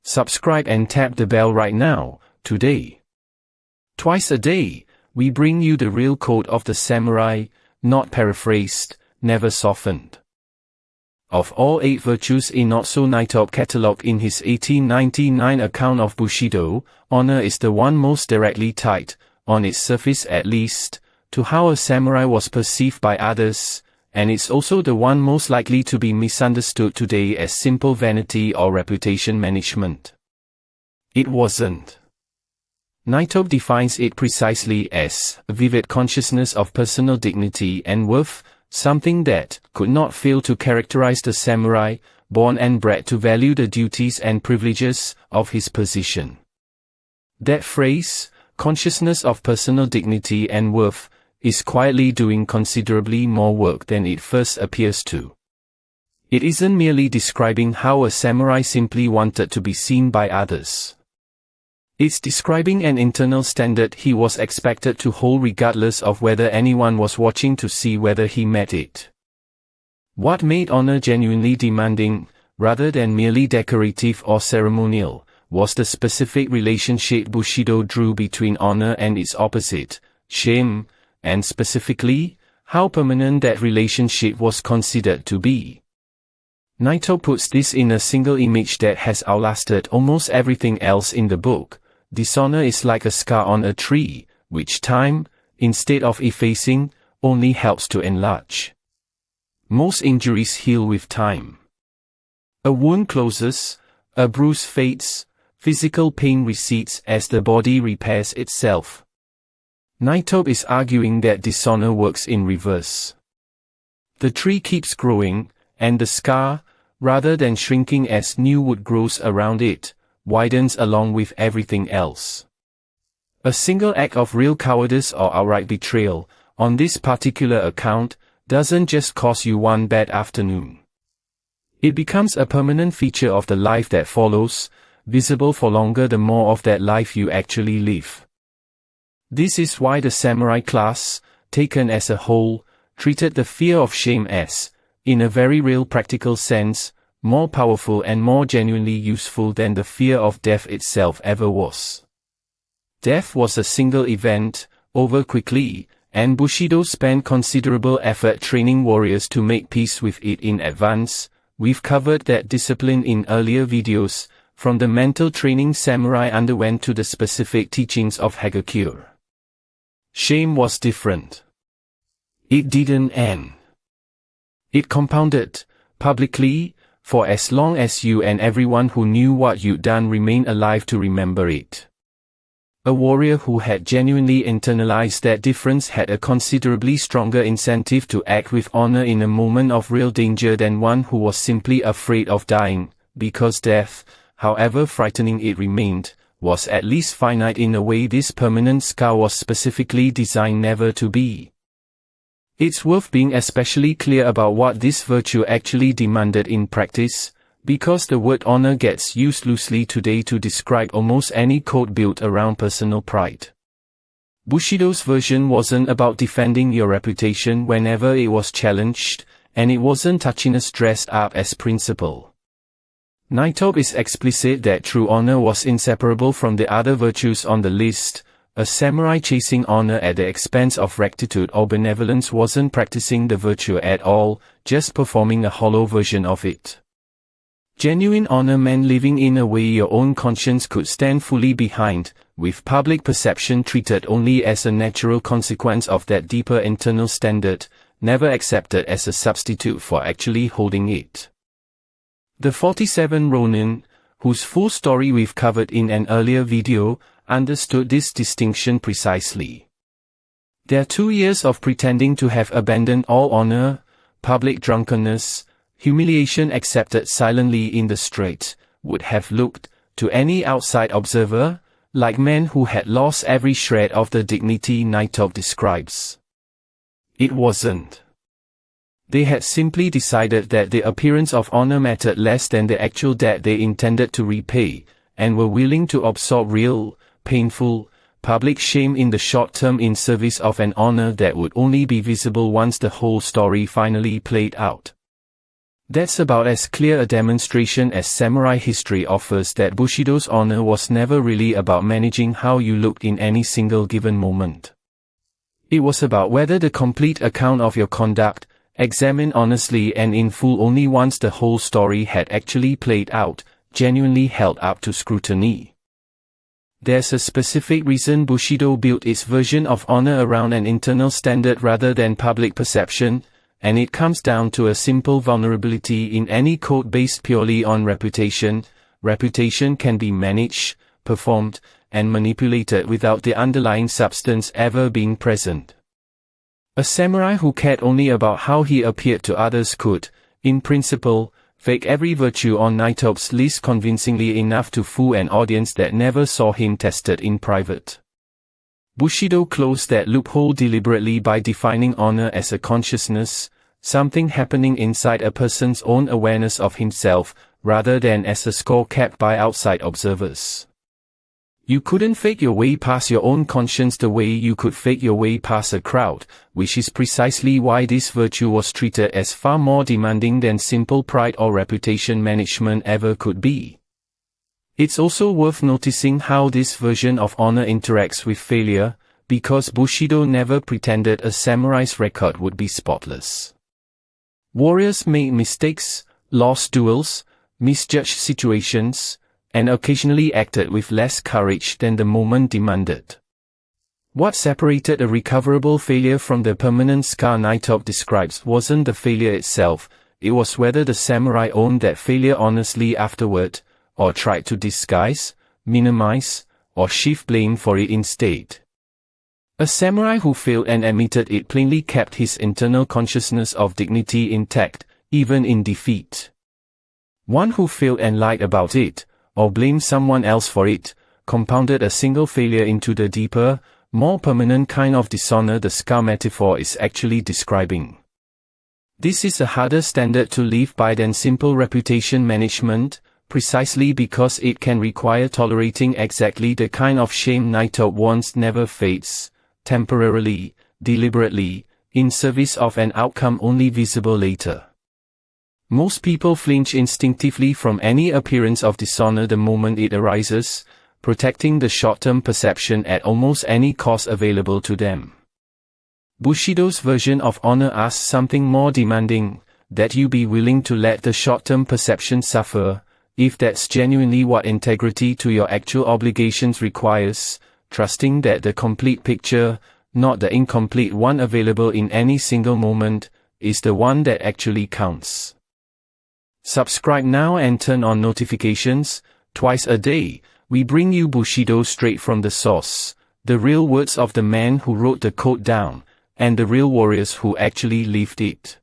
Subscribe and tap the bell right now, today. Twice a day, we bring you the real code of the samurai, not paraphrased, never softened. Of all 8 virtues Inazo Nitobe catalogued in his 1899 account of Bushido, honor is the one most directly tied, on its surface at least, to how a samurai was perceived by others, and it's also the one most likely to be misunderstood today as simple vanity or reputation management. It wasn't. Nitobe defines it precisely as a vivid consciousness of personal dignity and worth, something that could not fail to characterize the samurai, born and bred to value the duties and privileges of his position. That phrase, consciousness of personal dignity and worth, is quietly doing considerably more work than it first appears to. It isn't merely describing how a samurai simply wanted to be seen by others. It's describing an internal standard he was expected to hold regardless of whether anyone was watching to see whether he met it. What made honor genuinely demanding, rather than merely decorative or ceremonial, was the specific relationship Bushido drew between honor and its opposite, shame, and specifically, how permanent that relationship was considered to be. Nitobe puts this in a single image that has outlasted almost everything else in the book. Dishonor is like a scar on a tree, which time, instead of effacing, only helps to enlarge. Most injuries heal with time. A wound closes, a bruise fades, physical pain recedes as the body repairs itself. Nitobe is arguing that dishonor works in reverse. The tree keeps growing, and the scar, rather than shrinking as new wood grows around it, widens along with everything else. A single act of real cowardice or outright betrayal, on this particular account, doesn't just cost you one bad afternoon. It becomes a permanent feature of the life that follows, visible for longer the more of that life you actually live. This is why the samurai class, taken as a whole, treated the fear of shame as, in a very real practical sense, more powerful and more genuinely useful than the fear of death itself ever was. Death was a single event, over quickly, and Bushido spent considerable effort training warriors to make peace with it in advance. We've covered that discipline in earlier videos, from the mental training samurai underwent to the specific teachings of Hagakure. Shame was different. It didn't end. It compounded, publicly, for as long as you and everyone who knew what you'd done remained alive to remember it. A warrior who had genuinely internalized that difference had a considerably stronger incentive to act with honor in a moment of real danger than one who was simply afraid of dying, because death, however frightening it remained, was at least finite in a way this permanent scar was specifically designed never to be. It's worth being especially clear about what this virtue actually demanded in practice, because the word honor gets used loosely today to describe almost any code built around personal pride. Bushido's version wasn't about defending your reputation whenever it was challenged, and it wasn't touchiness dressed up as principle. Nitobe is explicit that true honor was inseparable from the other virtues on the list. A samurai chasing honor at the expense of rectitude or benevolence wasn't practicing the virtue at all, just performing a hollow version of it. Genuine honor meant living in a way your own conscience could stand fully behind, with public perception treated only as a natural consequence of that deeper internal standard, never accepted as a substitute for actually holding it. The 47 Rōnin, whose full story we've covered in an earlier video, understood this distinction precisely. Their 2 years of pretending to have abandoned all honor, public drunkenness, humiliation accepted silently in the streets, would have looked, to any outside observer, like men who had lost every shred of the dignity Nitobe describes. It wasn't. They had simply decided that the appearance of honor mattered less than the actual debt they intended to repay, and were willing to absorb real, painful, public shame in the short term in service of an honor that would only be visible once the whole story finally played out. That's about as clear a demonstration as samurai history offers that Bushido's honor was never really about managing how you looked in any single given moment. It was about whether the complete account of your conduct, examined honestly and in full only once the whole story had actually played out, genuinely held up to scrutiny. There's a specific reason Bushido built its version of honor around an internal standard rather than public perception, and it comes down to a simple vulnerability in any code based purely on reputation. Reputation can be managed, performed, and manipulated without the underlying substance ever being present. A samurai who cared only about how he appeared to others could, in principle, fake every virtue on Nitobe's list convincingly enough to fool an audience that never saw him tested in private. Bushido closed that loophole deliberately by defining honor as a consciousness, something happening inside a person's own awareness of himself, rather than as a score kept by outside observers. You couldn't fake your way past your own conscience the way you could fake your way past a crowd, which is precisely why this virtue was treated as far more demanding than simple pride or reputation management ever could be. It's also worth noticing how this version of honor interacts with failure, because Bushido never pretended a samurai's record would be spotless. Warriors made mistakes, lost duels, misjudged situations, and occasionally acted with less courage than the moment demanded. What separated a recoverable failure from the permanent scar Nitobe describes wasn't the failure itself, it was whether the samurai owned that failure honestly afterward, or tried to disguise, minimize, or shift blame for it instead. A samurai who failed and admitted it plainly kept his internal consciousness of dignity intact, even in defeat. One who failed and lied about it, or blamed someone else for it, compounded a single failure into the deeper, more permanent kind of dishonor the scar metaphor is actually describing. This is a harder standard to live by than simple reputation management, precisely because it can require tolerating exactly the kind of shame Nitobe wants never fades, temporarily, deliberately, in service of an outcome only visible later. Most people flinch instinctively from any appearance of dishonor the moment it arises, protecting the short-term perception at almost any cost available to them. Bushido's version of honor asks something more demanding, that you be willing to let the short-term perception suffer, if that's genuinely what integrity to your actual obligations requires, trusting that the complete picture, not the incomplete one available in any single moment, is the one that actually counts. Subscribe now and turn on notifications. Twice a day, we bring you Bushido straight from the source, the real words of the man who wrote the code down, and the real warriors who actually lived it.